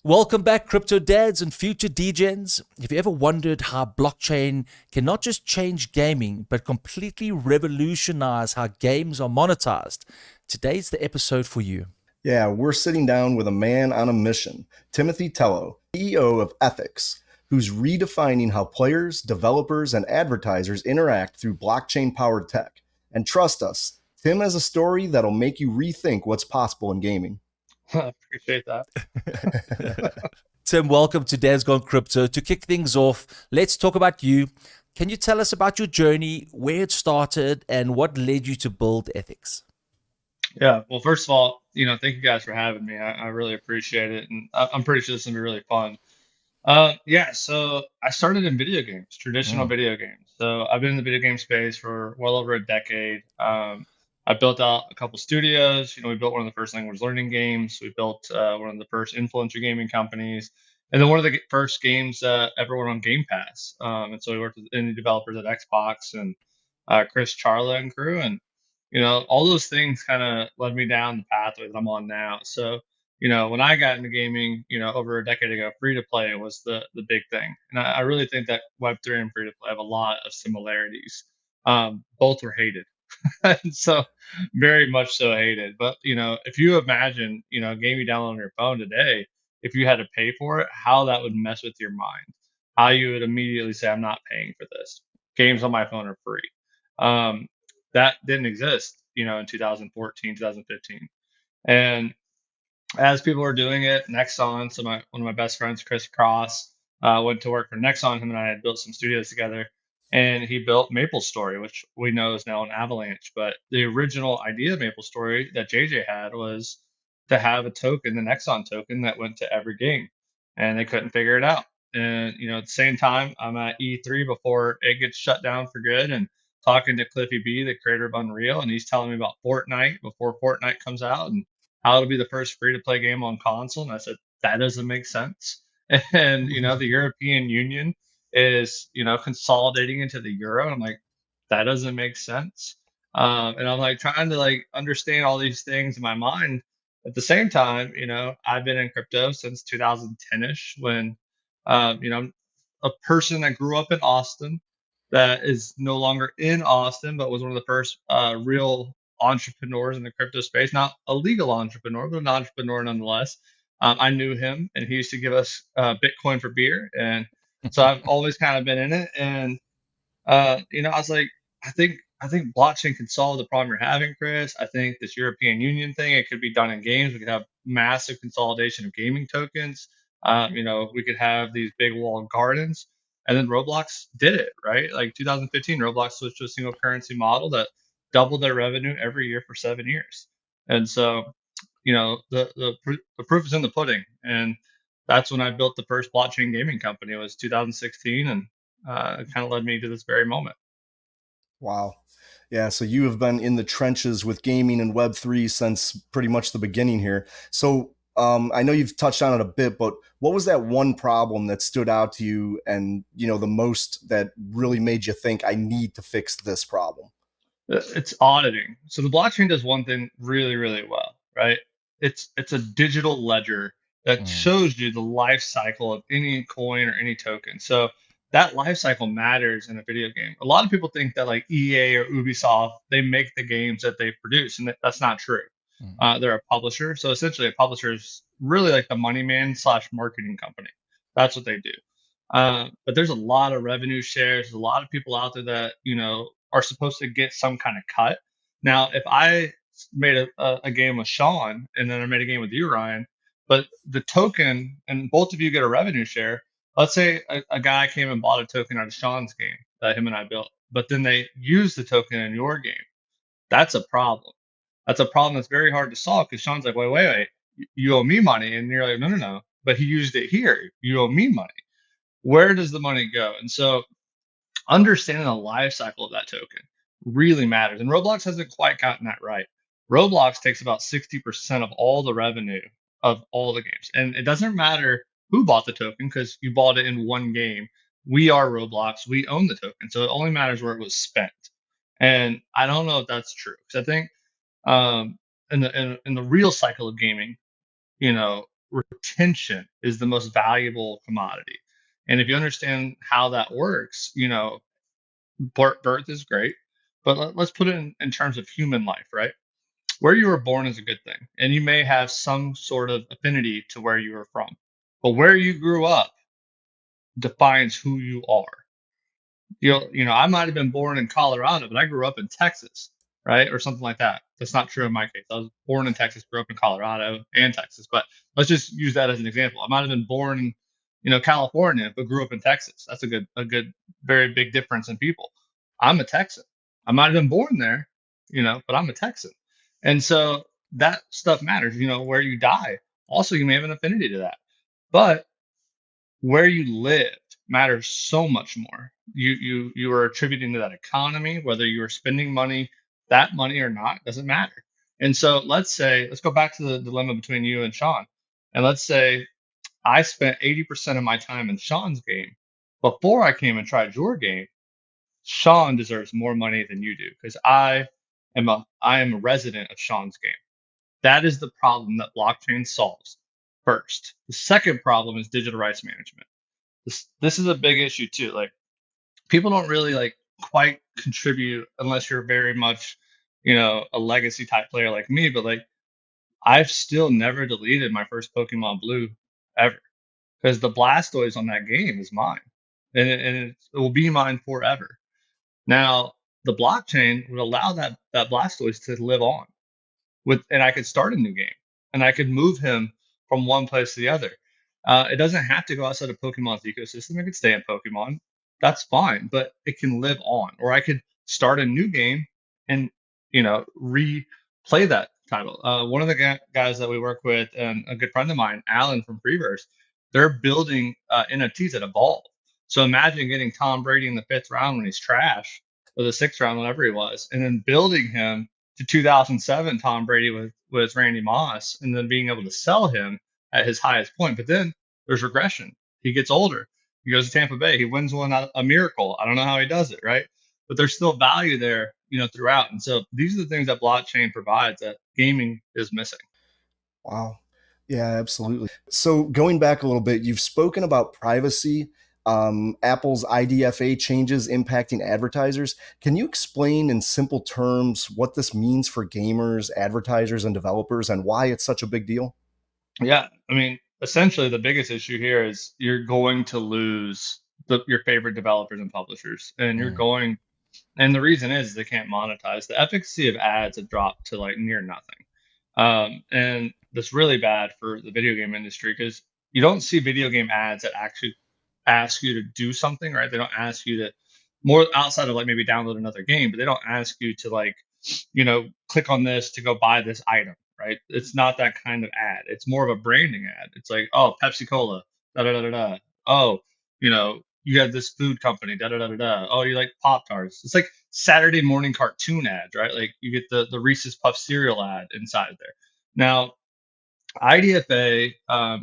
Welcome back, crypto dads and future degens. Have you ever wondered how blockchain can not just change gaming, but completely revolutionize how games are monetized? Today's the episode for you. Yeah, we're sitting down with a man on a mission, Timothy Tello, CEO of Ethics, who's redefining how players, developers, and advertisers interact through blockchain powered tech. And trust us, Tim has a story that'll make you rethink what's possible in gaming. Appreciate that. Tim, welcome to Dad's Gone Crypto. To kick things off, let's talk about you. Can you tell us about your journey, where it started, and what led you to build Ethics? Yeah. Well, first of all, thank you guys for having me. I really appreciate it, and I'm pretty sure this is gonna be really fun. Yeah. So I started in video games, traditional Mm. video games. So I've been in the video game space for well over a decade. I built out a couple studios. We built one of the first language learning games. We built one of the first influencer gaming companies, and then one of the first games ever went on Game Pass. And so we worked with indie developers at Xbox and Chris Charla and crew, and all those things kind of led me down the pathway that I'm on now. So when I got into gaming, over a decade ago, free to play was the big thing, and I really think that Web3 and free to play have a lot of similarities. Both were hated, and so very much so hated. But if you imagine, a game you download on your phone today, if you had to pay for it, how that would mess with your mind, how you would immediately say, "I'm not paying for this." Games on my phone are free. Um, that didn't exist, in 2014, 2015, and as people were doing it, Nexon, so one of my best friends, Chris Cross, went to work for Nexon. Him and I had built some studios together, and he built MapleStory, which we know is now an Avalanche. But the original idea of MapleStory that JJ had was to have a token, the Nexon token, that went to every game, and they couldn't figure it out. And at the same time, I'm at E3 before it gets shut down for good, and talking to Cliffy B, the creator of Unreal, and he's telling me about Fortnite before Fortnite comes out, and how it'll be the first free to play game on console. And I said, that doesn't make sense. And, the European Union is, consolidating into the euro. And I'm like, that doesn't make sense. And I'm like trying to like understand all these things in my mind. At the same time, I've been in crypto since 2010-ish when, I'm a person that grew up in Austin that is no longer in Austin, but was one of the first real entrepreneurs in the crypto space. Not a legal entrepreneur, but an entrepreneur nonetheless. I knew him, and he used to give us Bitcoin for beer, and so I've always kind of been in it. And I was like, I think blockchain can solve the problem you're having, Chris. I think this European Union thing, it could be done in games. We could have massive consolidation of gaming tokens. We could have these big walled gardens. And then Roblox did it, right? Like 2015, Roblox switched to a single currency model that doubled their revenue every year for 7 years. And so, the proof is in the pudding. And that's when I built the first blockchain gaming company. It was 2016, and it kind of led me to this very moment. Wow. Yeah, so you have been in the trenches with gaming and Web3 since pretty much the beginning here. So I know you've touched on it a bit, but what was that one problem that stood out to you and, the most that really made you think I need to fix this problem? It's auditing. So the blockchain does one thing really, really well, right? It's a digital ledger that Mm. shows you the life cycle of any coin or any token. So that life cycle matters in a video game. A lot of people think that like EA or Ubisoft, they make the games that they produce, and that's not true. Mm. They're a publisher. So essentially, a publisher is really like the money man slash marketing company. That's what they do. But there's a lot of revenue shares. There's a lot of people out there that are supposed to get some kind of cut. Now, if I made a game with Sean and then I made a game with you, Ryan, but the token and both of you get a revenue share. Let's say a guy came and bought a token out of Sean's game that him and I built, but then they use the token in your game. That's a problem. That's a problem that's very hard to solve because Sean's like, wait, wait, wait, you owe me money. And you're like, no, no, no. But he used it here. You owe me money. Where does the money go? And so understanding the life cycle of that token really matters. And Roblox hasn't quite gotten that right. Roblox takes about 60% of all the revenue of all the games. And it doesn't matter who bought the token because you bought it in one game. We are Roblox. We own the token. So it only matters where it was spent. And I don't know if that's true because I think in the real cycle of gaming, you know, retention is the most valuable commodity. And if you understand how that works, birth is great, but let's put it in terms of human life, right? Where you were born is a good thing, and you may have some sort of affinity to where you were from. But where you grew up defines who you are. I might have been born in Colorado, but I grew up in Texas, right? Or something like that. That's not true in my case. I was born in Texas, grew up in Colorado and Texas, but let's just use that as an example. I might have been born in, California, but grew up in Texas. That's a good, very big difference in people. I'm a Texan. I might have been born there, but I'm a Texan. And so that stuff matters, where you die. Also, you may have an affinity to that. But where you lived matters so much more. You are attributing to that economy, whether you are spending that money or not, doesn't matter. And so let's go back to the dilemma between you and Sean. And let's say I spent 80% of my time in Sean's game. Before I came and tried your game, Sean deserves more money than you do because I am a resident of Sean's game. That is the problem that blockchain solves first. The second problem is digital rights management. This is a big issue too. Like people don't really like quite contribute unless you're very much, a legacy type player like me. But like I've still never deleted my first Pokemon Blue ever because the Blastoise on that game is mine, and it will be mine forever. Now the blockchain would allow that Blastoise to live on and I could start a new game and I could move him from one place to the other. It doesn't have to go outside of Pokemon's ecosystem. It could stay in Pokemon. That's fine, but it can live on. Or I could start a new game and replay that title. One of the guys that we work with, and a good friend of mine, Alan from Freeverse, they're building NFTs that evolve. So imagine getting Tom Brady in the fifth round when he's trash, or the sixth round, whenever he was, and then building him to 2007 Tom Brady with Randy Moss, and then being able to sell him at his highest point. But then there's regression. He gets older. He goes to Tampa Bay. He wins one out a miracle. I don't know how he does it, right? But there's still value there, throughout. And so these are the things that blockchain provides that gaming is missing. Wow. Yeah, absolutely. So going back a little bit, you've spoken about privacy, Apple's IDFA changes impacting advertisers. Can you explain in simple terms what this means for gamers, advertisers, and developers, and why it's such a big deal? Yeah, I mean, essentially the biggest issue here is you're going to lose your favorite developers and publishers, and Mm. and the reason is they can't monetize. The efficacy of ads have dropped to like near nothing. And that's really bad for the video game industry because you don't see video game ads that actually ask you to do something, right? They don't ask you to more outside of like maybe download another game, but they don't ask you to like, click on this to go buy this item, right? It's not that kind of ad. It's more of a branding ad. It's like, oh, Pepsi Cola, da da da da da. Oh, you have this food company, da da da da da. Oh, you like Pop Tarts. It's like Saturday morning cartoon ads, right? Like you get the Reese's Puff cereal ad inside there. Now, IDFA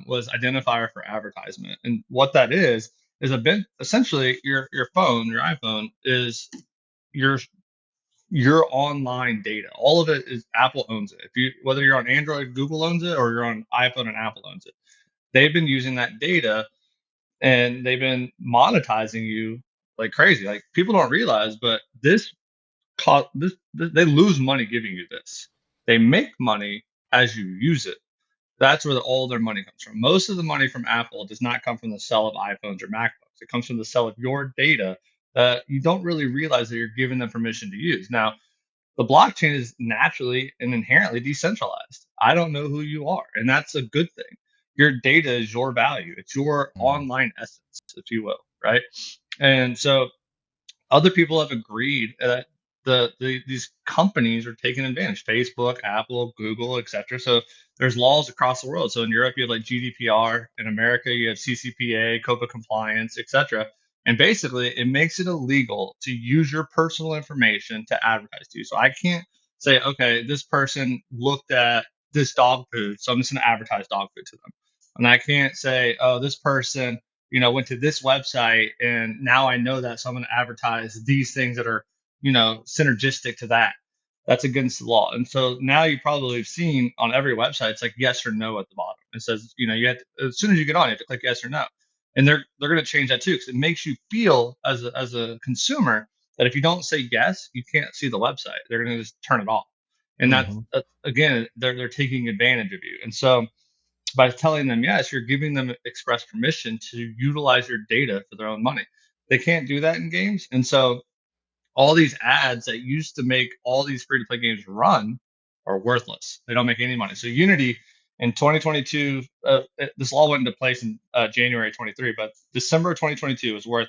was identifier for advertisement, and what that is a bit essentially your phone, your iPhone is your your online data. All of it is Apple owns it. If you whether you're on Android, Google owns it, or you're on iPhone and Apple owns it. They've been using that data and they've been monetizing you like crazy. Like people don't realize, but this they lose money giving you this. They make money as you use it. That's where all their money comes from. Most of the money from Apple does not come from the sale of iPhones or MacBooks. It comes from the sale of your data that you don't really realize that you're giving them permission to use. Now, the blockchain is naturally and inherently decentralized. I don't know who you are, and that's a good thing. Your data is your value. It's your Mm. online essence, if you will, right? And so other people have agreed that these companies are taking advantage. Facebook, Apple, Google, etc. So there's laws across the world. So in Europe, you have like GDPR. In America, you have CCPA, COPA compliance, etc. And basically, it makes it illegal to use your personal information to advertise to you. So I can't say, okay, this person looked at this dog food, so I'm just going to advertise dog food to them. And I can't say, oh, this person went to this website and now I know that. So I'm going to advertise these things that are, synergistic to that. That's against the law. And so now you probably have seen on every website, it's like yes or no at the bottom. It says, you have to, as soon as you get on, you have to click yes or no. And they're going to change that too, because it makes you feel as a consumer that if you don't say yes, you can't see the website. They're going to just turn it off. And Mm-hmm. that's again, they're taking advantage of you. And so by telling them yes, you're giving them express permission to utilize your data for their own money. They can't do that in games. And so all these ads that used to make all these free to play games run are worthless. They don't make any money. So Unity in 2022, this all went into place in January 23, but December 2022 was worth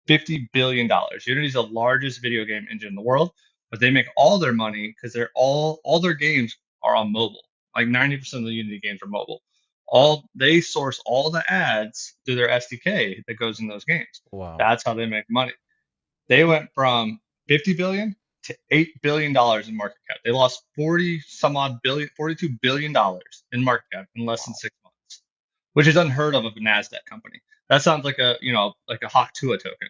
$50 billion. Unity is the largest video game engine in the world, but they make all their money because they're all their games are on mobile. Like 90% of the Unity games are mobile. All they source all the ads through their SDK that goes in those games. Wow. That's how they make money. They went from 50 billion to $8 billion in market cap. They lost 40 some odd billion, $42 billion in market cap in less than 6 months, which is unheard of a Nasdaq company. That sounds like a hot Tua token,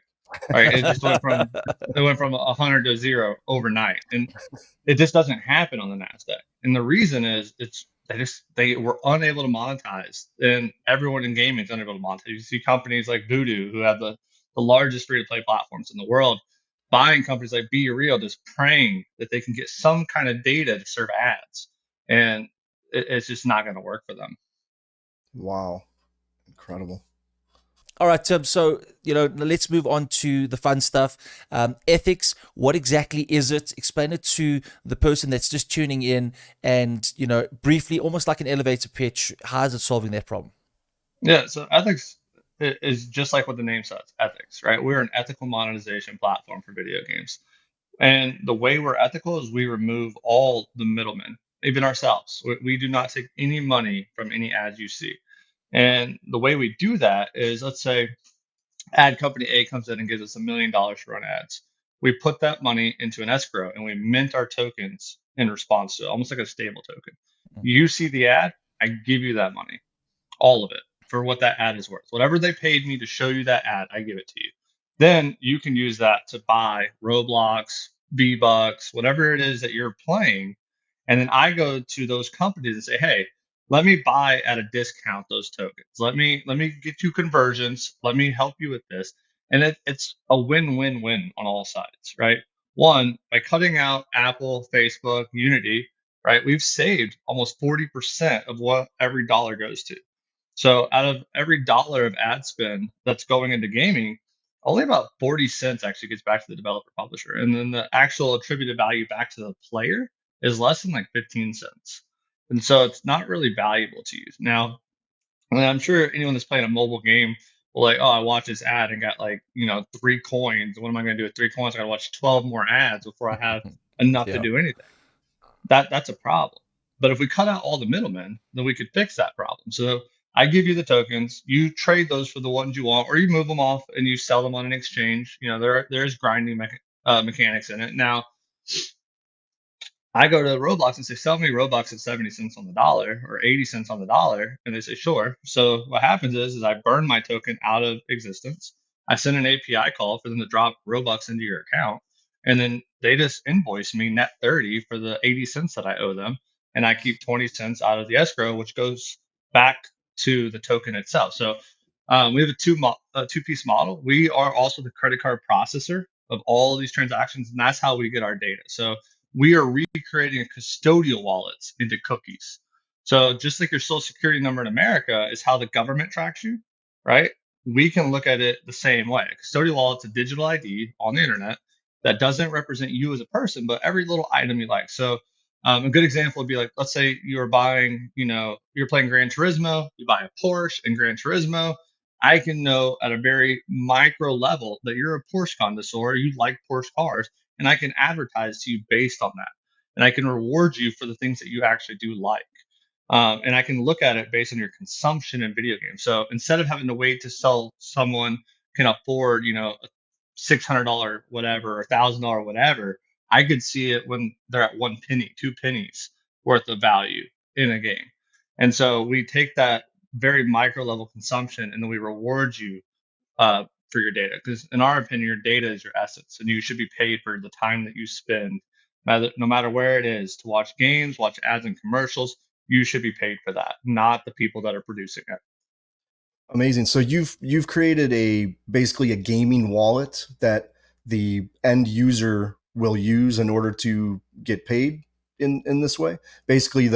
right? It just went from 100 to zero overnight, and it just doesn't happen on the Nasdaq. And the reason is they were unable to monetize, and everyone in gaming is unable to monetize. You see companies like Voodoo, who have the largest free to play platforms in the world, buying companies like Be Real, just praying that they can get some kind of data to serve ads, and it's just not going to work for them. Wow. Incredible. All right, Tim. So, let's move on to the fun stuff. Ethics, what exactly is it? Explain it to the person that's just tuning in and, briefly, almost like an elevator pitch. How is it solving that problem? Yeah, so ethics is just like what the name says, ethics, right? We're an ethical monetization platform for video games. And the way we're ethical is we remove all the middlemen, even ourselves. We do not take any money from any ads you see. And the way we do that is, let's say ad company A comes in and gives us $1 million to run ads. We put that money into an escrow and we mint our tokens in response to it, almost like a stable token. You see the ad, I give you that money, all of it, for what that ad is worth. Whatever they paid me to show you that ad, I give it to you. Then you can use that to buy Roblox, V-Bucks, whatever it is that you're playing. And then I go to those companies and say, hey, let me buy at a discount those tokens. Let me get you conversions. Let me help you with this. And it's a win-win-win on all sides, right? One, by cutting out Apple, Facebook, Unity, right, we've saved almost 40% of what every dollar goes to. So out of every dollar of ad spend that's going into gaming, only about 40 cents actually gets back to the developer publisher. And then the actual attributed value back to the player is less than like 15 cents. And so it's not really valuable to use. Now, I mean, I'm sure anyone that's playing a mobile game will like, oh, I watched this ad and got like, 3 coins. What am I going to do with 3 coins? I got to watch 12 more ads before I have enough to Yeah. do anything. That's a problem. But if we cut out all the middlemen, then we could fix that problem. So I give you the tokens, you trade those for the ones you want, or you move them off and you sell them on an exchange. There's grinding mechanics in it. Now, I go to Roblox and say, sell me Robux at 70 cents on the dollar or 80 cents on the dollar. And they say, sure. So what happens is I burn my token out of existence. I send an API call for them to drop Robux into your account. And then they just invoice me net 30 for the 80 cents that I owe them. And I keep 20 cents out of the escrow, which goes back to the token itself. So we have a two-piece model. We are also the credit card processor of all of these transactions. And that's how we get our data. So we are recreating a custodial wallets into cookies. So just like your social security number in America is how the government tracks you, right? We can look at it the same way. A custodial wallet's a digital ID on the internet that doesn't represent you as a person, but every little item you like. So a good example would be like, let's say you're buying, you're playing Gran Turismo, you buy a Porsche in Gran Turismo. I can know at a very micro level that you're a Porsche connoisseur, you like Porsche cars, and I can advertise to you based on that. And I can reward you for the things that you actually do like. And I can look at it based on your consumption in video games. So instead of having to wait to sell someone can afford, a $600 whatever, or $1,000 whatever, I could see it when they're at 1 penny, 2 pennies worth of value in a game. And so we take that very micro level consumption and then we reward you for your data. Because in our opinion, your data is your essence, and you should be paid for the time that you spend, no matter where it is, to watch games, watch ads and commercials. you should be paid for that, not the people that are producing it. Amazing. So you've created basically a gaming wallet that the end user will use in order to get paid in this way. Basically,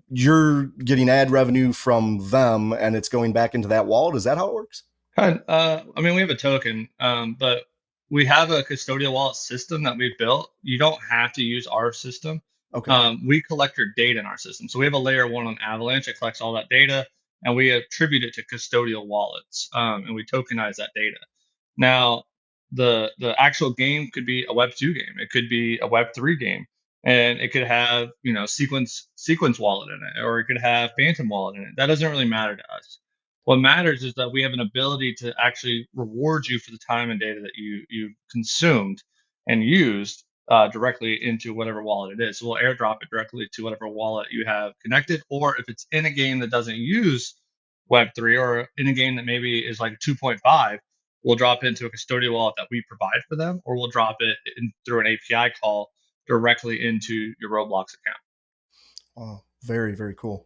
you're getting ad revenue from them, and it's going back into that wallet. Is that how it works? I mean, we have a token, but we have a custodial wallet system that we've built. You don't have to use our system. Okay. We collect your data in our system. So we have a layer one on Avalanche that collects all that data, and we attribute it to custodial wallets, and we tokenize that data. Now, the actual game could be a Web2 game. It could be a Web3 game, and it could have sequence wallet in it, or it could have Phantom wallet in it. That doesn't really matter to us. What matters is that we have an ability to actually reward you for the time and data that you consumed and used directly into whatever wallet it is. So we'll airdrop it directly to whatever wallet you have connected, or if it's in a game that doesn't use Web3 or in a game that maybe is like 2.5, we'll drop into a custodial wallet that we provide for them, or we'll drop it through an API call directly into your Roblox account. Wow. Very, very cool.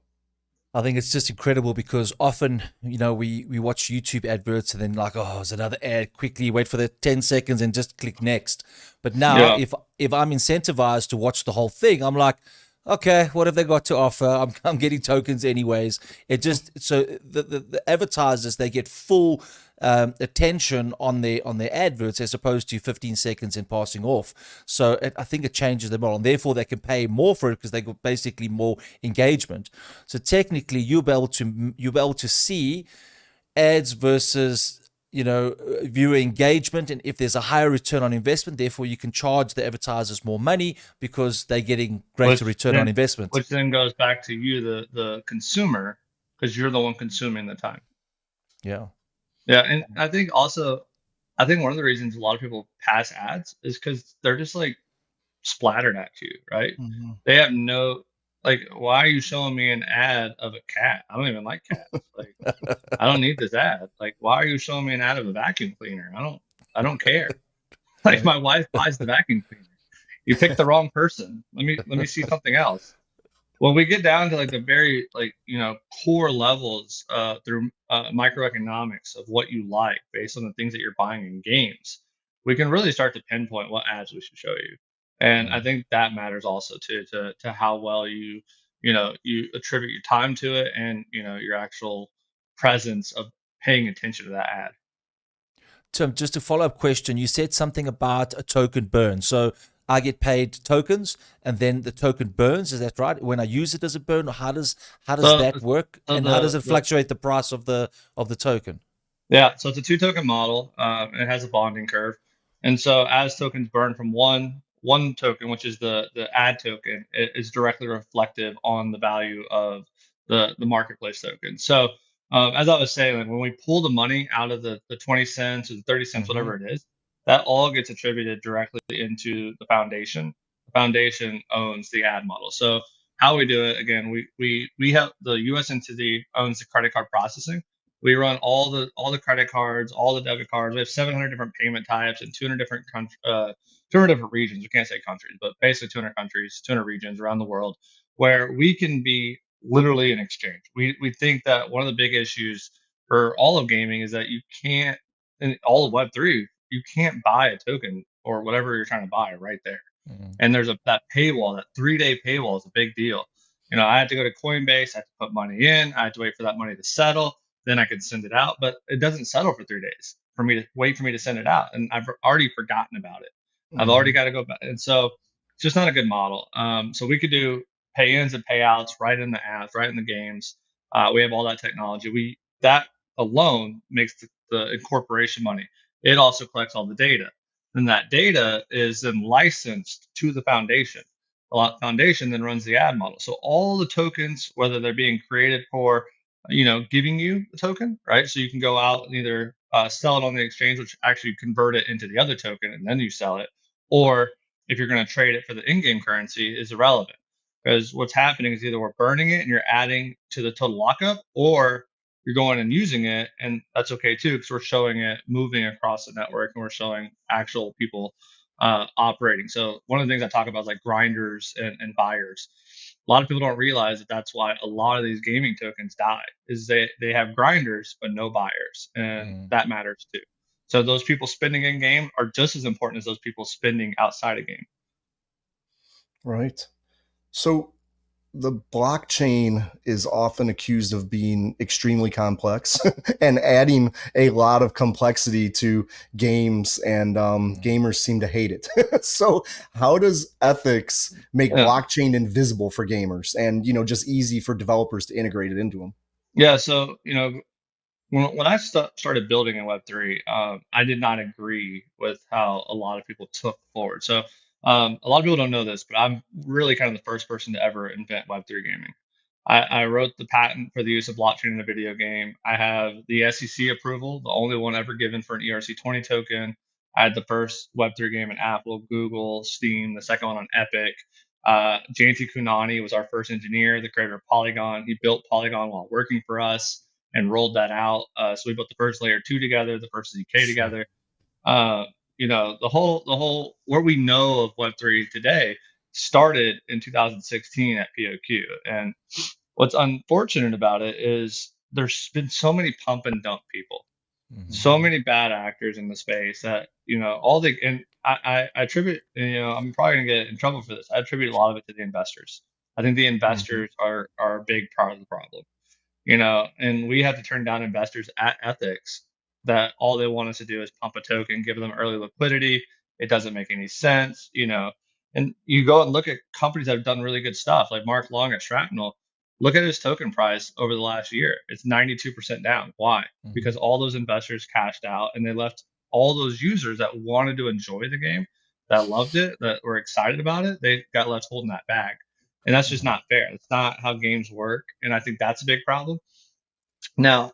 I think it's just incredible because often, we watch YouTube adverts and then like, oh, it's another ad. Quickly wait for the 10 seconds and just click next. But now, Yeah. if I'm incentivized to watch the whole thing, I'm like, okay, what have they got to offer? I'm getting tokens anyways. It just so the advertisers, they get full attention on their adverts as opposed to 15 seconds and passing off. So I think it changes the model, and therefore they can pay more for it because they got basically more engagement. So technically, you'll be able to see ads versus viewer engagement, and if there's a higher return on investment, therefore you can charge the advertisers more money because they're getting greater return on investment. Which then goes back to you, the consumer, because you're the one consuming the time. Yeah. Yeah, and I think one of the reasons a lot of people pass ads is because they're just like splattered at you, right? Mm-hmm. They have no, like, why are you showing me an ad of a cat? I don't even like cats. Like, I don't need this ad. Like, why are you showing me an ad of a vacuum cleaner? I don't care. Like, my wife buys the vacuum cleaner. You picked the wrong person. Let me see something else. When we get down to like the very core levels through microeconomics of what you like based on the things that you're buying in games, we can really start to pinpoint what ads we should show you. And I think that matters also too, to how well you attribute your time to it, and your actual presence of paying attention to that ad. Tim, just a follow-up question. You said something about a token burn. So I get paid tokens and then the token burns. Is that right? When I use it, does it burn? Or how does So, that work? so And how does it the fluctuate the price of the token? Yeah, so it's a two token model. And it has a bonding curve, and so as tokens burn from one token, which is the ad token, it is directly reflective on the value of the marketplace token. So as I was saying, like when we pull the money out of the 20 cents or the 30 cents, Mm-hmm. whatever it is, that all gets attributed directly into the foundation. The foundation owns the ad model. So how we do it again, we have the U.S. entity owns the credit card processing. We run all the credit cards, all the debit cards. We have 700 different payment types in 200 different 200 different regions. We can't say countries, but basically 200 countries, 200 regions around the world, where we can be literally an exchange. We think that one of the big issues for all of gaming is that you can't, in all of Web3, you can't buy a token or whatever you're trying to buy right there. Mm-hmm. And there's that paywall, that 3-day paywall is a big deal. I had to go to Coinbase, I had to put money in, I had to wait for that money to settle, then I could send it out, but it doesn't settle for 3 days for me to send it out. And I've already forgotten about it. I've already Mm-hmm. got to go back. And so it's just not a good model. So we could do pay-ins and payouts right in the apps, right in the games. We have all that technology. That alone makes the incorporation money. It also collects all the data. And that data is then licensed to the foundation. The foundation then runs the ad model. So all the tokens, whether they're being created for giving you the token, right? So you can go out and either sell it on the exchange, which actually convert it into the other token and then you sell it, or if you're going to trade it for the in-game currency, is irrelevant, because what's happening is either we're burning it and you're adding to the total lockup, or you're going and using it, and that's okay too, because we're showing it moving across the network and we're showing actual people operating. So one of the things I talk about is like grinders and buyers. A lot of people don't realize that that's why a lot of these gaming tokens die, is they have grinders but no buyers, and Mm. that matters too. So those people spending in game are just as important as those people spending outside of game. Right. So the blockchain is often accused of being extremely complex and adding a lot of complexity to games, and Mm. gamers seem to hate it. So how does ethics make Yeah. blockchain invisible for gamers and, just easy for developers to integrate it into them? Yeah. So, when I started building in Web3, I did not agree with how a lot of people took forward. So, a lot of people don't know this, but I'm really kind of the first person to ever invent Web3 gaming. I wrote the patent for the use of blockchain in a video game. I have the SEC approval, the only one ever given for an ERC20 token. I had the first Web3 game in Apple, Google, Steam, the second one on Epic. Jayanti Kunani was our first engineer, the creator of Polygon. He built Polygon while working for us and rolled that out. So we built the first layer two together, the first ZK Sure. together. The whole what we know of Web3 today started in 2016 at POQ. And what's unfortunate about it is there's been so many pump and dump people, Hmm. so many bad actors in the space that all the and I attribute, I'm probably gonna get in trouble for this. I attribute a lot of it to the investors. I think the Mm-hmm. investors are a big part of the problem, and we have to turn down investors at ethics that all they want us to do is pump a token, give them early liquidity. It doesn't make any sense, and you go and look at companies that have done really good stuff, like Mark Long at Shrapnel. Look at his token price over the last year. It's 92% down. Why? Hmm. Because all those investors cashed out and they left all those users that wanted to enjoy the game, that loved it, that were excited about it, they got left holding that bag. And that's just Hmm. not fair. It's not how games work. And I think that's a big problem. Now,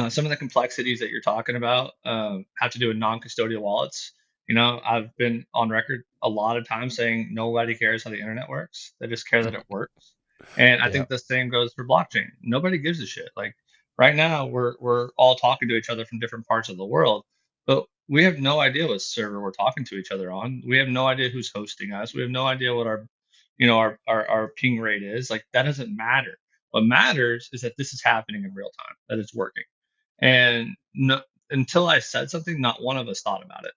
some of the complexities that you're talking about have to do with non-custodial wallets. I've been on record a lot of times saying nobody cares how the internet works. They just care that it works. And I Yeah. think the same goes for blockchain. Nobody gives a shit. Like right now, we're all talking to each other from different parts of the world, but we have no idea what server we're talking to each other on. We have no idea who's hosting us. We have no idea what our ping rate is. Like that doesn't matter. What matters is that this is happening in real time, that it's working. And no, until I said something, not one of us thought about it.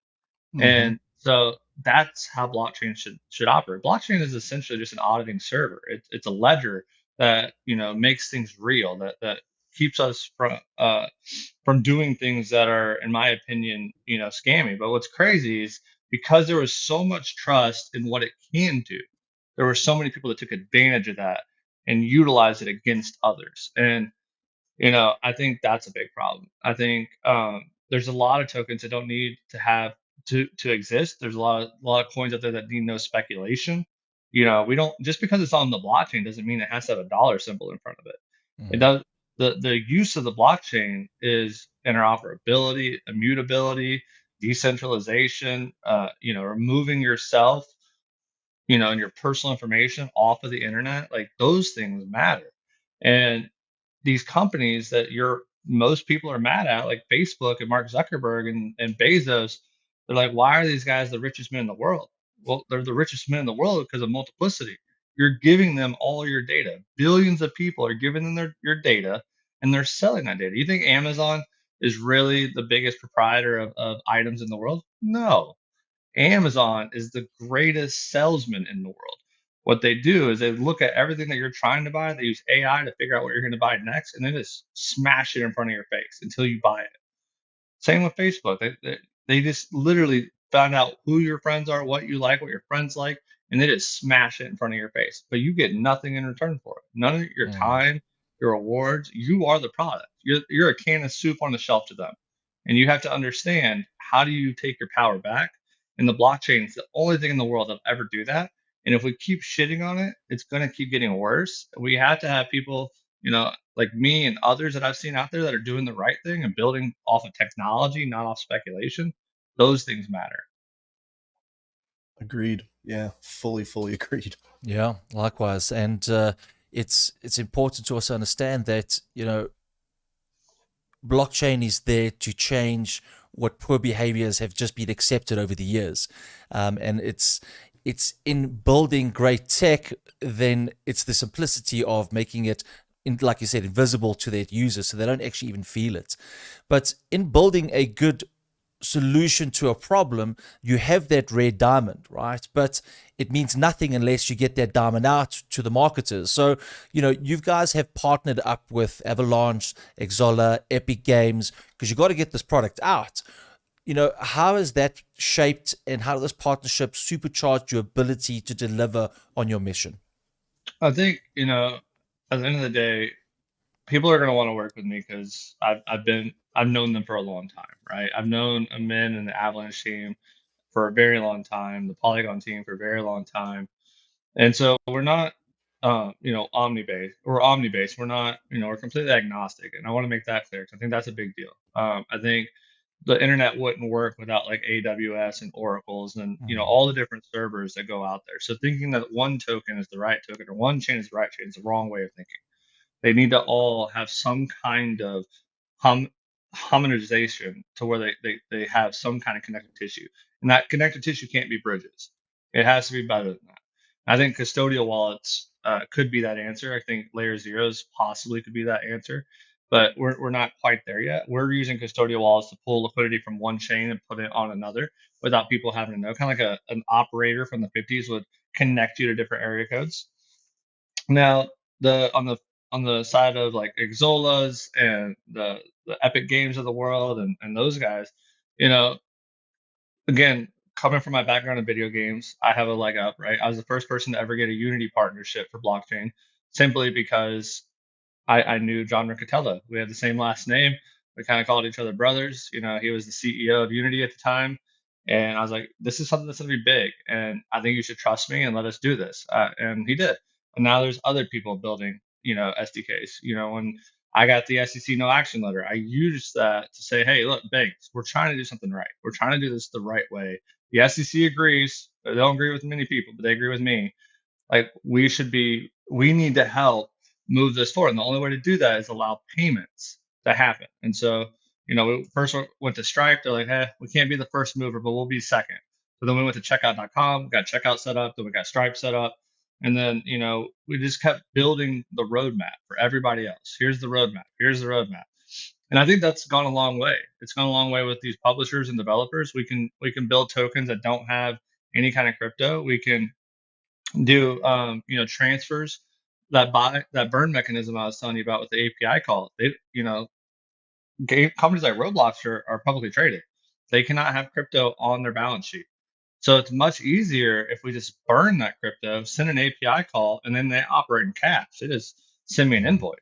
Mm-hmm. And so that's how blockchain should operate. Blockchain is essentially just an auditing server. It's a ledger that makes things real, that keeps us from doing things that are, in my opinion, scammy. But what's crazy is because there was so much trust in what it can do, there were so many people that took advantage of that and utilized it against others. And I think that's a big problem. I think there's a lot of tokens that don't need to have to exist. There's a lot of coins out there that need no speculation. We don't, just because it's on the blockchain doesn't mean it has to have a dollar symbol in front of it. It Hmm. does. The use of the blockchain is interoperability, immutability, decentralization. Removing yourself, and your personal information off of the internet. Like those things matter. And these companies that most people are mad at, like Facebook and Mark Zuckerberg and Bezos, they're like, why are these guys the richest men in the world? Well, they're the richest men in the world because of multiplicity. You're giving them all your data. Billions of people are giving them your data, and they're selling that data. You think Amazon is really the biggest proprietor of items in the world? No. Amazon is the greatest salesman in the world. What they do is they look at everything that you're trying to buy. They use AI to figure out what you're going to buy next, and then just smash it in front of your face until you buy it. Same with Facebook. They just literally found out who your friends are, what you like, what your friends like, and they just smash it in front of your face. But you get nothing in return for it. None of your Hmm. time, your rewards. You are the product. You're a can of soup on the shelf to them, and you have to understand how do you take your power back. And the blockchain is the only thing in the world that'll ever do that. And if we keep shitting on it, it's going to keep getting worse. We have to have people, like me and others that I've seen out there that are doing the right thing and building off of technology, not off speculation. Those things matter. Agreed. Yeah, fully agreed. Yeah, likewise. And it's important to also understand that blockchain is there to change what poor behaviors have just been accepted over the years, and it's in building great tech, then it's the simplicity of making it, like you said, invisible to their users so they don't actually even feel it. But in building a good solution to a problem, you have that rare diamond, right? But it means nothing unless you get that diamond out to the marketers. So, you guys have partnered up with Avalanche, Exola, Epic Games, because you got to get this product out. How has that shaped, and how does this partnership supercharge your ability to deliver on your mission? I think, at the end of the day, people are going to want to work with me because I've known them for a long time, right? I've known Amin and the Avalanche team for a very long time, the Polygon team for a very long time. And so we're not, omni-based. We're omni-based. We're not, we're completely agnostic. And I want to make that clear because I think that's a big deal. I think the internet wouldn't work without like AWS and Oracles and, all the different servers that go out there. So thinking that one token is the right token or one chain is the right chain is the wrong way of thinking. They need to all have some kind of hum, harmonization to where they have some kind of connective tissue. And that connective tissue can't be bridges. It has to be better than that. I think custodial wallets could be that answer. I think layer zeros possibly could be that answer, but we're not quite there yet. We're using custodial wallets to pull liquidity from one chain and put it on another without people having to know. Kind of like an operator from the 50s would connect you to different area codes. Now, the on the side of like Exolas and the Epic Games of the world and those guys, you know, again, coming from my background in video games, I have a leg up, right? I was the first person to ever get a Unity partnership for blockchain simply because I knew John Riccatello. We had the same last name. We kind of called each other brothers. He was the CEO of Unity at the time. And I was like, this is something that's going to be big. And I think you should trust me and let us do this. And he did. And now there's other people building, SDKs. When I got the SEC no action letter, I used that to say, hey, look, banks, we're trying to do something right. We're trying to do this the right way. The SEC agrees. They don't agree with many people, but they agree with me. Like we need to help move this forward. And the only way to do that is allow payments to happen. And so, we first went to Stripe. They're like, hey, we can't be the first mover, but we'll be second. So then we went to checkout.com, got checkout set up, then we got Stripe set up. And then, we just kept building the roadmap for everybody else. Here's the roadmap. Here's the roadmap. And I think that's gone a long way. It's gone a long way with these publishers and developers. We can build tokens that don't have any kind of crypto. We can do transfers that burn mechanism I was telling you about with the API call. Companies like Roblox are publicly traded. They cannot have crypto on their balance sheet. So it's much easier if we just burn that crypto, send an API call, and then they operate in cash. They just send me an invoice.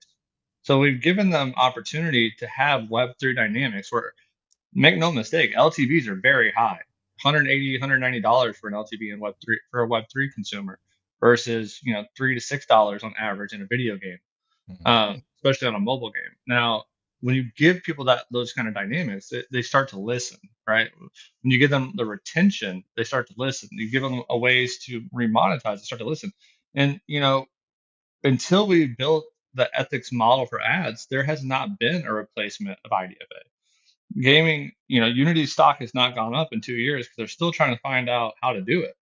So we've given them opportunity to have Web3 dynamics where, make no mistake, LTVs are very high. $180, $190 for an LTV in Web3 for a Web3 consumer versus $3 to $6 on average in a video game, especially on a mobile game. Now, when you give people those kind of dynamics, they start to listen, right? When you give them the retention, they start to listen. You give them a ways to remonetize, they start to listen. And until we built the ethics model for ads, there has not been a replacement of IDFA. Gaming, Unity stock has not gone up in 2 years because they're still trying to find out how to do it.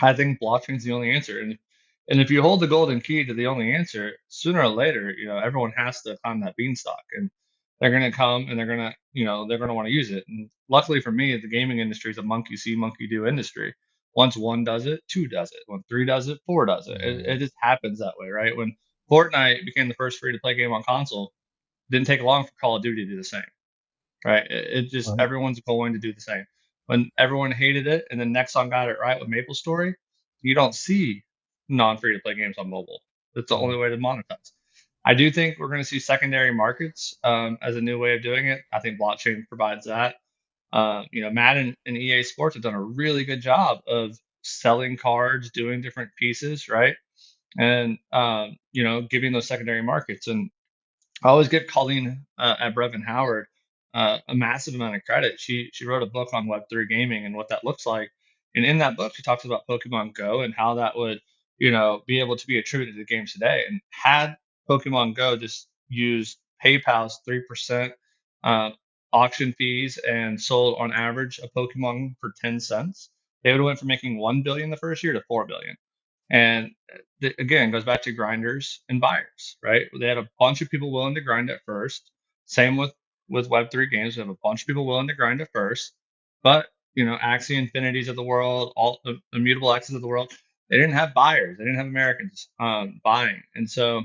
I think blockchain is the only answer. And if you hold the golden key to the only answer, sooner or later, everyone has to climb that beanstalk, and they're going to come and they're going to want to use it. And luckily for me, the gaming industry is a monkey see, monkey do industry. Once one does it, two does it. When three does it, four does it. It just happens that way, right? When Fortnite became the first free to play game on console, didn't take long for Call of Duty to do the same, right? It just, Right. everyone's going to do the same. When everyone hated it and then Nexon got it right with Maple Story, you don't see non-free to play games on mobile. That's the only way to monetize. I do think we're going to see secondary markets as a new way of doing it. I think blockchain provides that. Madden and EA Sports have done a really good job of selling cards, doing different pieces, right? And giving those secondary markets. And I always give Colleen at Brevin Howard a massive amount of credit. She wrote a book on Web3 gaming and what that looks like. And in that book, she talks about Pokemon Go and how that would, be able to be attributed to games today. And had Pokemon Go just used PayPal's 3% uh, auction fees and sold on average a Pokemon for 10 cents, they would have went from making 1 billion the first year to 4 billion. And again, it goes back to grinders and buyers, right? They had a bunch of people willing to grind at first. Same with Web3 games. We have a bunch of people willing to grind at first, but Axie Infinities of the world, all the Immutable X's of the world, they didn't have buyers. They didn't have Americans buying, and so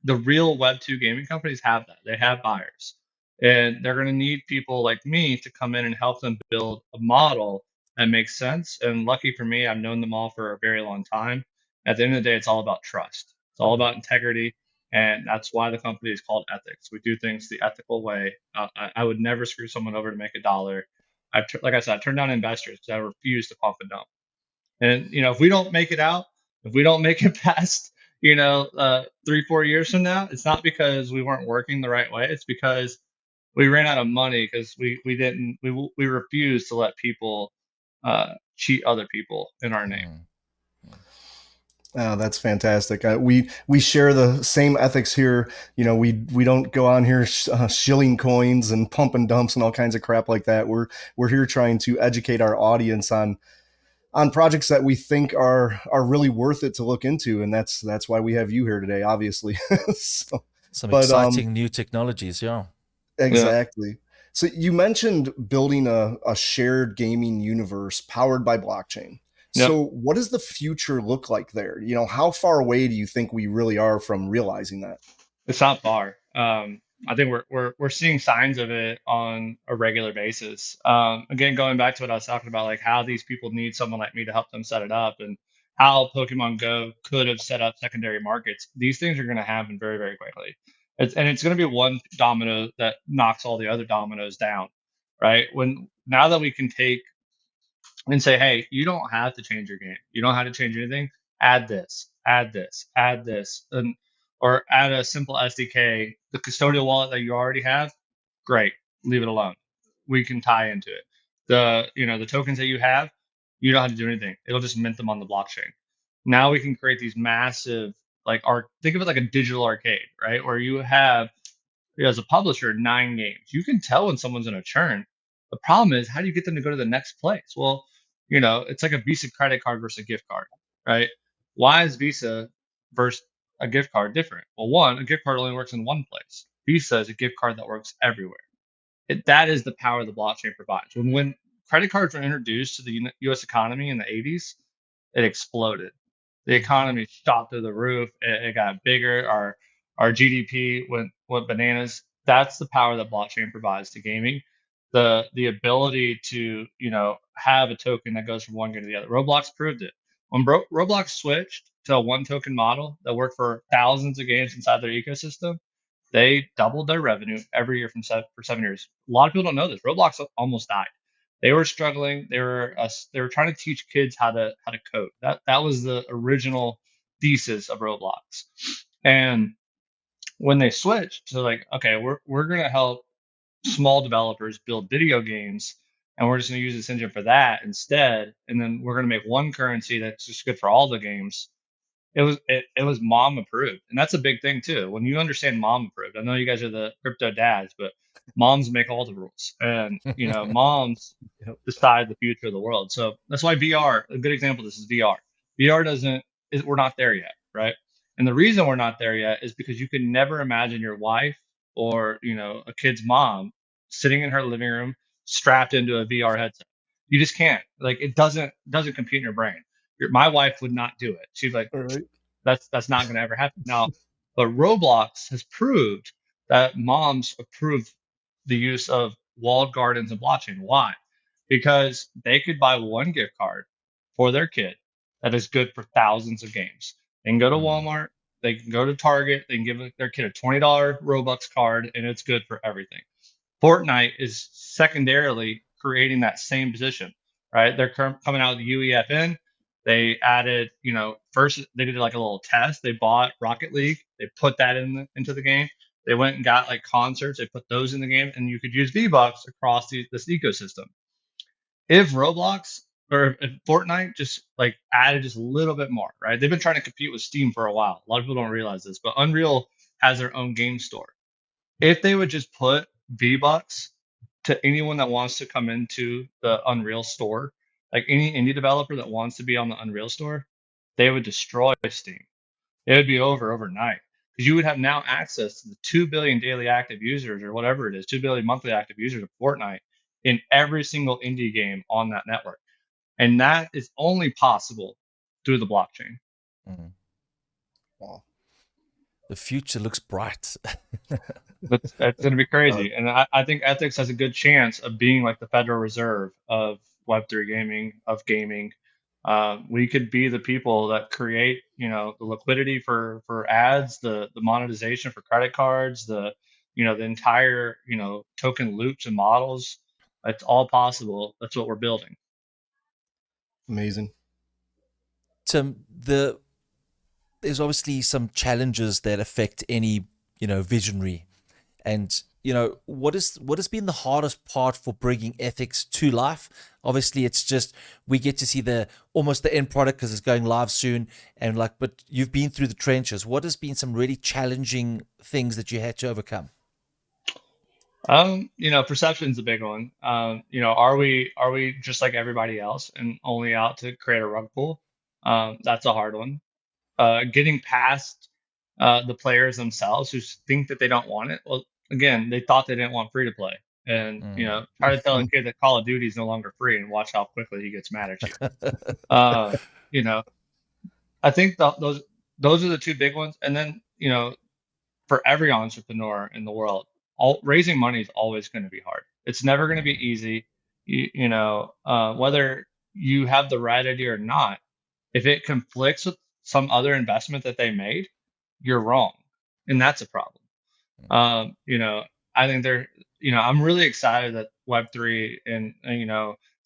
the real Web2 gaming companies have that. They have buyers. And they're going to need people like me to come in and help them build a model that makes sense. And lucky for me, I've known them all for a very long time. At the end of the day, it's all about trust. It's all about integrity. And that's why the company is called Ethics. We do things the ethical way. I would never screw someone over to make a dollar. Like I said, I turn down investors because I refuse to pump and dump. And if we don't make it out, if we don't make it past, 3, 4 years from now, it's not because we weren't working the right way. It's because we ran out of money because we didn't we refused to let people cheat other people in our name. Oh, that's fantastic. We share the same ethics here. We don't go on here shilling coins and pump and dumps and all kinds of crap like that. We're here trying to educate our audience on projects that we think are really worth it to look into, and that's why we have you here today, obviously. Some exciting new technologies, yeah. Exactly. Yeah. So you mentioned building a shared gaming universe powered by blockchain. Yep. So what does the future look like there? How far away do you think we really are from realizing that? It's not far. I think we're seeing signs of it on a regular basis. Again, going back to what I was talking about, like how these people need someone like me to help them set it up, and how Pokemon Go could have set up secondary markets. These things are going to happen very, very quickly. It's going to be one domino that knocks all the other dominoes down, right? Now that we can take and say, hey, you don't have to change your game. You don't have to change anything. Add this, add this, add this, or add a simple SDK. The custodial wallet that you already have, great. Leave it alone. We can tie into it. The tokens that you have, you don't have to do anything. It'll just mint them on the blockchain. Now we can create these massive think of it like a digital arcade, right? Where you have as a publisher 9 games. You can tell when someone's in a churn. The problem is, how do you get them to go to the next place? Well, it's like a Visa credit card versus a gift card, right? Why is Visa versus a gift card different? Well, one, a gift card only works in one place. Visa is a gift card that works everywhere. That is the power the blockchain provides. When credit cards were introduced to the U.S. economy in the 80s, it exploded. The economy shot through the roof. It got bigger. Our GDP went bananas. That's the power that blockchain provides to gaming. The ability to have a token that goes from one game to the other. Roblox proved it. When Roblox switched to a one token model that worked for thousands of games inside their ecosystem, they doubled their revenue every year for 7 years. A lot of people don't know this. Roblox almost died. They were struggling. They were trying to teach kids how to code. That was the original thesis of Roblox. And when they switched to like, okay, we're gonna help small developers build video games, and we're just gonna use this engine for that instead, and then we're gonna make one currency that's just good for all the games. It was mom approved, and that's a big thing too. When you understand mom approved, I know you guys are the crypto dads, but moms make all the rules, and moms Yep. decide the future of the world. So that's why VR, a good example of this is VR. VR we're not there yet, right? And the reason we're not there yet is because you can never imagine your wife or a kid's mom sitting in her living room strapped into a VR headset. You just can't. Like it doesn't compute in your brain. My wife would not do it. She's like, All right. that's not going to ever happen. Now, but Roblox has proved that moms approve the use of walled gardens and blockchain. Why? Because they could buy one gift card for their kid that is good for thousands of games. They can go to Walmart, they can go to Target, they can give their kid a $20 Robux card, and it's good for everything. Fortnite is secondarily creating that same position, right? They're coming out with the UEFN. They added, first they did like a little test. They bought Rocket League. They put that into the game. They went and got like concerts. They put those in the game, and you could use V-Bucks across this ecosystem. If Roblox or if Fortnite just like added just a little bit more, right? They've been trying to compete with Steam for a while. A lot of people don't realize this, but Unreal has their own game store. If they would just put V-Bucks to anyone that wants to come into the Unreal store like any indie developer that wants to be on the Unreal store, they would destroy Steam. It would be over overnight because you would have now access to the 2 billion daily active users or whatever it is, 2 billion monthly active users of Fortnite in every single indie game on that network. And that is only possible through the blockchain. Mm. Wow. The future looks bright. That's going to be Uh, crazy. And I think ethics has a good chance of being like the Federal Reserve of Web3 gaming, of gaming. We could be the people that create, the liquidity for ads, the monetization for credit cards, the entire, token loops and models. It's all possible. That's what we're building. Amazing. Tim, there's obviously some challenges that affect any visionary, and what has been the hardest part for bringing ethics to life? Obviously, it's just we get to see the almost the end product because it's going live soon, and but you've been through the trenches. What has been some really challenging things that you had to overcome? Perception's a big one. Are we just like everybody else and only out to create a rug pull? That's a hard one. Getting past the players themselves who think that they don't want it. Well, again, they thought they didn't want free to play, and Mm. try to tell a kid that Call of Duty is no longer free, and watch how quickly he gets mad at you. Uh, you know, I think those are the two big ones, and then for every entrepreneur in the world, raising money is always going to be hard. It's never going to be Mm. easy. Whether you have the right idea or not, if it conflicts with some other investment that they made, you're wrong, and that's a problem. Um, you know, I think I'm really excited that Web3 and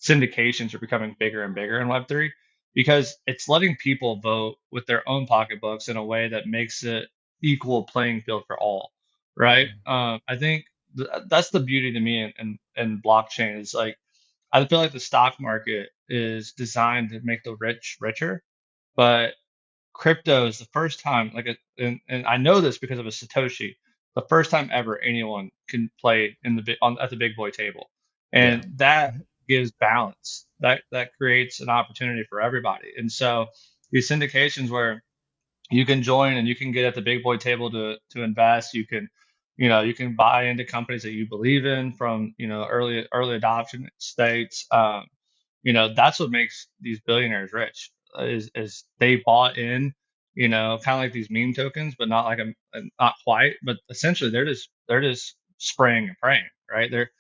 syndications are becoming bigger and bigger in Web3 because it's letting people vote with their own pocketbooks in a way that makes it equal playing field for all, right? I think that's the beauty to me in blockchain is like I feel like the stock market is designed to make the rich richer, but crypto is the first time, and I know this because of a Satoshi, the first time ever anyone can play at the big boy table, Yeah. and that gives balance. That creates an opportunity for everybody, and so these syndications where you can join and you can get at the big boy table to invest. You can buy into companies that you believe in from early adoption states. That's what makes these billionaires rich is they bought in, kind of like these meme tokens, but not like not quite, but essentially they're just spraying and praying, right? They're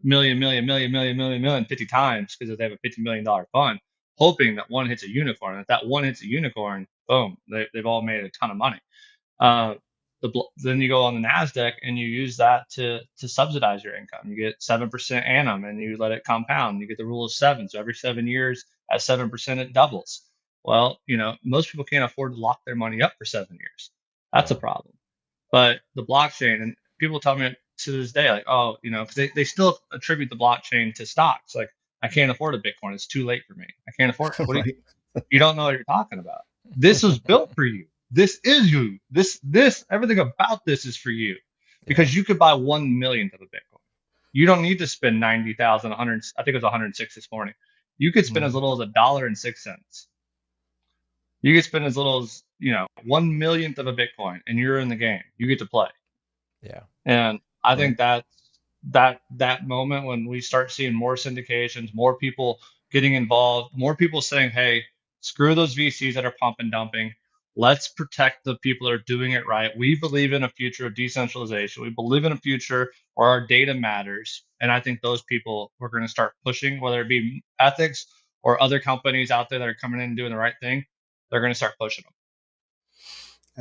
million, million, million, million, million, million, 50 times because they have a $50 million fund, hoping that one hits a unicorn. And if that one hits a unicorn, boom, they've all made a ton of money. Uh, then you go on the Nasdaq and you use that to subsidize your income. You get 7% annum, and you let it compound. You get the rule of seven. So every 7 years, at 7%, it doubles. Well, most people can't afford to lock their money up for 7 years. That's a Yeah. problem. But the blockchain, and people tell me to this day, like, oh, because they still attribute the blockchain to stocks. Like, I can't afford a Bitcoin. It's too late for me. I can't afford it. What do you, Right. you don't know what you're talking about. This was built for you. This is you. Everything about this is for you Yeah. because you could buy 1 millionth of a Bitcoin. You don't need to spend 90,000, 100. I think it was 106 this morning. You could spend as Mhm. little as $1.06. You could spend as little as 1 millionth of a Bitcoin, and you're in the game. You get to play. Yeah. And I Right. think that moment when we start seeing more syndications, more people getting involved, more people saying, "Hey, screw those VCs that are pump and dumping. Let's protect the people that are doing it right. We believe in a future of decentralization. We believe in a future where our data matters." And I think those people are going to start pushing, whether it be ethics or other companies out there that are coming in and doing the right thing. They're going to start pushing them.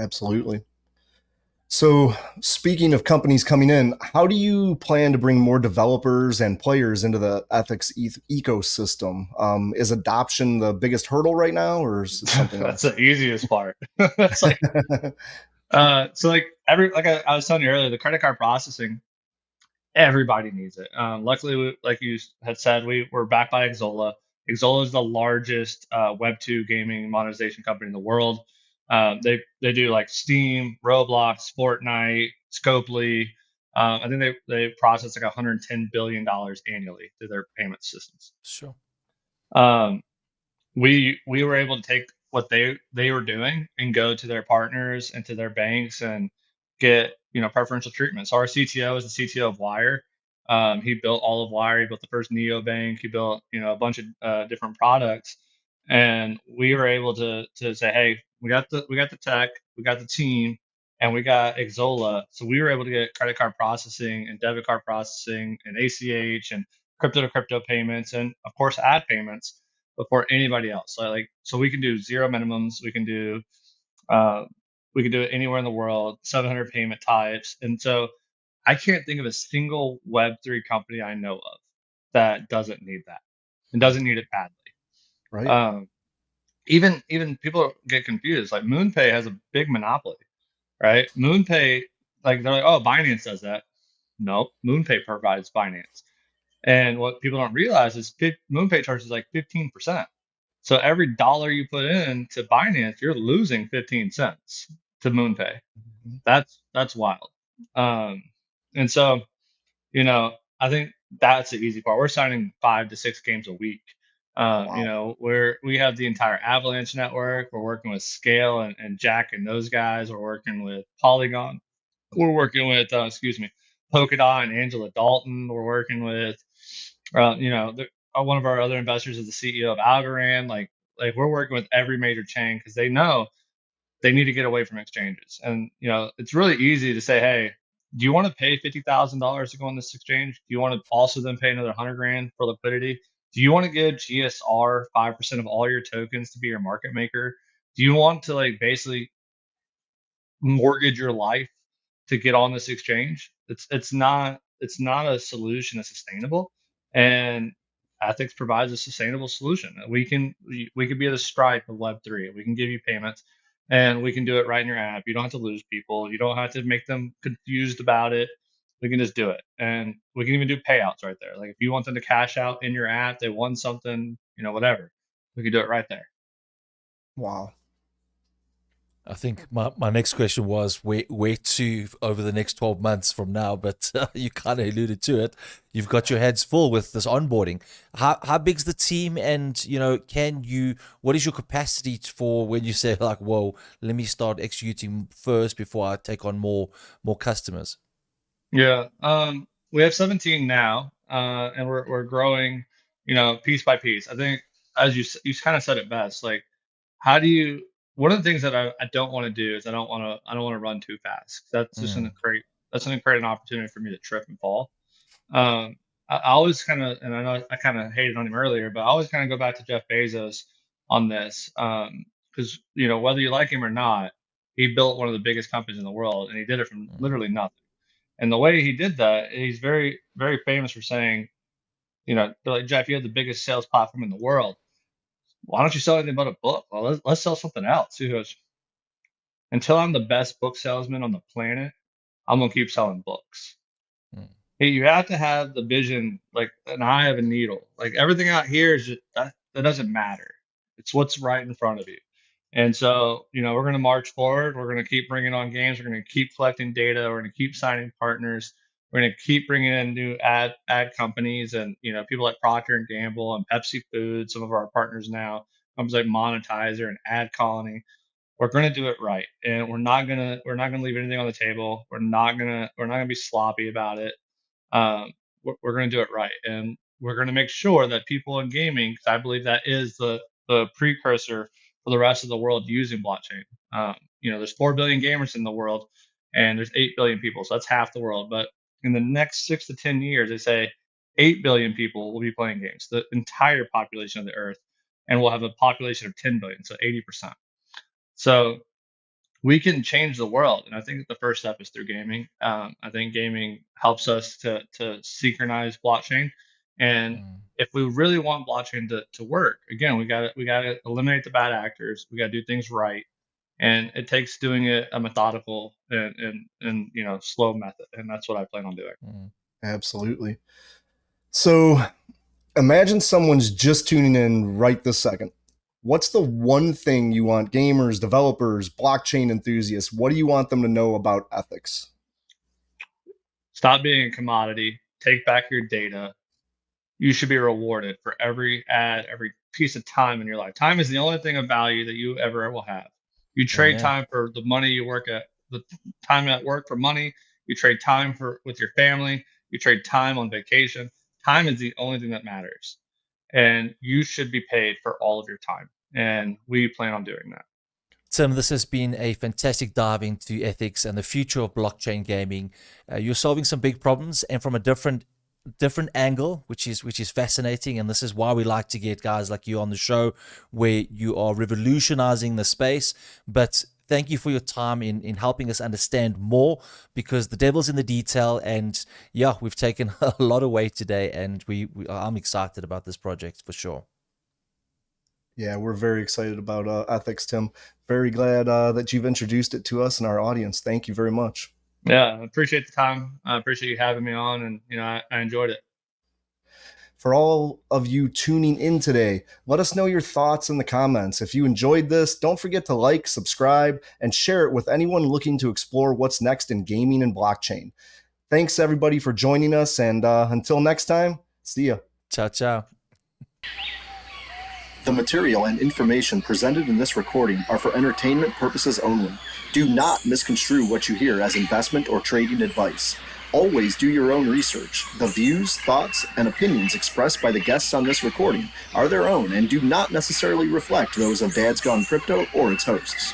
Absolutely. So, speaking of companies coming in, how do you plan to bring more developers and players into the ethics ecosystem? Is adoption the biggest hurdle right now, or is it something That's else? the easiest part. That's like so like I was telling you earlier, the credit card processing, everybody needs it. Luckily, like you had said, we're backed by Xsolla. Xsolla is the largest Web2 gaming monetization company in the world. They do like Steam, Roblox, Fortnite, Scopely. I think they process like $110 billion annually through their payment systems. Sure. Um, we were able to take what they were doing and go to their partners and to their banks and get preferential treatment. So our CTO is the CTO of Wire. He built all of Wire. He built the first neobank. He built a bunch of different products, and we were able to say, hey, we got the tech, we got the team, and we got Exola. So we were able to get credit card processing and debit card processing and ACH and crypto to crypto payments and of course ad payments before anybody else. So we can do zero minimums. Uh, we can do it anywhere in the world, 700 payment types. And so I can't think of a single Web3 company I know of that doesn't need that and doesn't need it badly. Right. Um, even people get confused. Like MoonPay has a big monopoly, right? MoonPay, like they're like, oh, Binance does that. Nope, MoonPay provides Binance. And what people don't realize is MoonPay charges like 15%. So every dollar you put in to Binance, you're losing 15 cents to MoonPay. Mhm. That's wild. Um, and so, I think that's the easy part. We're signing 5 to 6 games a week. Wow. Where we have the entire Avalanche network. We're working with Scale and Jack and those guys. We're working with Polygon. We're working with, excuse me, Polkadot and Angela Dalton. We're working with, one of our other investors is the CEO of Algorand. Like we're working with every major chain because they know they need to get away from exchanges. And it's really easy to say, hey, do you want to pay $50,000 to go on this exchange? Do you want to also then pay another 100 grand for liquidity? Do you want to give GSR 5% of all your tokens to be your market maker? Do you want to like basically mortgage your life to get on this exchange? It's not a solution that's sustainable, and ethics provides a sustainable solution. We could be the Stripe of Web3. We can give you payments, and we can do it right in your app. You don't have to lose people. You don't have to make them confused about it. We can just do it, and we can even do payouts right there. Like if you want them to cash out in your app, they won something, whatever. We can do it right there. Wow. I think my next question was where to over the next 12 months from now, but you kind of alluded to it. You've got your hands full with this onboarding. How big's the team, and what is your capacity for when you say like, whoa, let me start executing first before I take on more customers? Yeah, we have 17 now, and we're growing, piece by piece. I think as you kind of said it best, like how do you? One of the things that I don't want to do is I don't want to run too fast. Mm, That's going to create an opportunity for me to trip and fall. Um, I always kind of, and I know I kind of hated on him earlier, but I always kind of go back to Jeff Bezos on this, because whether you like him or not, he built one of the biggest companies in the world, and he did it from mm, literally nothing. And the way he did that, he's very, very famous for saying, they're like, Jeff, you have the biggest sales platform in the world. Why don't you sell anything but a book? Well, let's sell something else. He goes, until I'm the best book salesman on the planet, I'm gonna keep selling books. mm, Hey, you have to have the vision like an eye of a needle. Like everything out here is just that doesn't matter. It's what's right in front of you. And so, we're going to march forward. We're going to keep bringing on games. We're going to keep collecting data. We're going to keep signing partners. We're going to keep bringing in new ad companies and people like Procter and Gamble and Pepsi Foods, some of our partners now, companies like Monetizer and Ad Colony. We're going to do it right, and we're not gonna leave anything on the table. We're not gonna be sloppy about it. We're going to do it right, and we're going to make sure that people in gaming, because I believe that is the precursor for the rest of the world using blockchain. There's 4 billion gamers in the world, and there's 8 billion people, so that's half the world. But in the next 6 to 10 years, they say 8 billion people will be playing games, the entire population of the Earth, and we'll have a population of 10 billion, so 80%. So we can change the world, and I think that the first step is through gaming. I think gaming helps us to synchronize blockchain, and mm, if we really want blockchain to work, again, we got to eliminate the bad actors. We got to do things right, and it takes doing it a methodical and slow method, and that's what I plan on doing. mm, Absolutely. So imagine someone's just tuning in right this second. What's the one thing you want gamers, developers, blockchain enthusiasts, what do you want them to know about ethics? Stop being a commodity. Take back your data. you should be rewarded for every ad, every piece of time in your life. Time is the only thing of value that you ever will have. You trade Amen. time for the money you work at, the time at work for money. You trade time for with your family. You trade time on vacation. Time is the only thing that matters, and you should be paid for all of your time. And we plan on doing that. Tim, this has been a fantastic dive into ethics and the future of blockchain gaming. You're solving some big problems and from a different angle, which is fascinating. And this is why we like to get guys like you on the show, where you are revolutionizing the space. But thank you for your time in helping us understand more, because the devil's in the detail. And yeah, we've taken a lot away today, and I'm excited about this project for sure. Yeah, we're very excited about ethics, Tim. Very glad that you've introduced it to us and our audience. Thank you very much. Yeah, I appreciate the time. I appreciate you having me on, and I enjoyed it. For all of you tuning in today, let us know your thoughts in the comments. If you enjoyed this, don't forget to like, subscribe, and share it with anyone looking to explore what's next in gaming and blockchain. Thanks, everybody, for joining us, and until next time, see ya. Ciao, ciao. The material and information presented in this recording are for entertainment purposes only. Do not misconstrue what you hear as investment or trading advice. Always do your own research. The views, thoughts, and opinions expressed by the guests on this recording are their own and do not necessarily reflect those of Dad's Gone Crypto or its hosts.